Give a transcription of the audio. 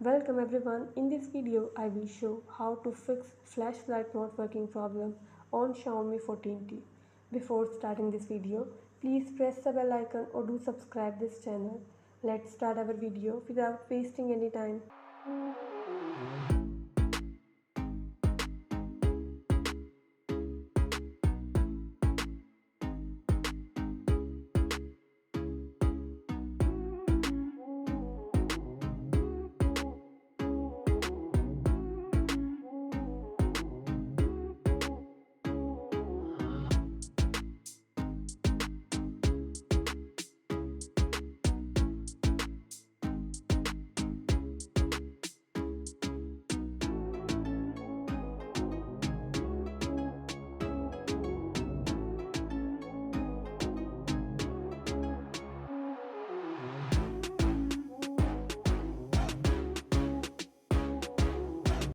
Welcome everyone. In this video, I will show how to fix flashlight not working problem on Xiaomi 14T. Before starting this video, please press the bell icon or do subscribe this channel. Let's start our video without wasting any time.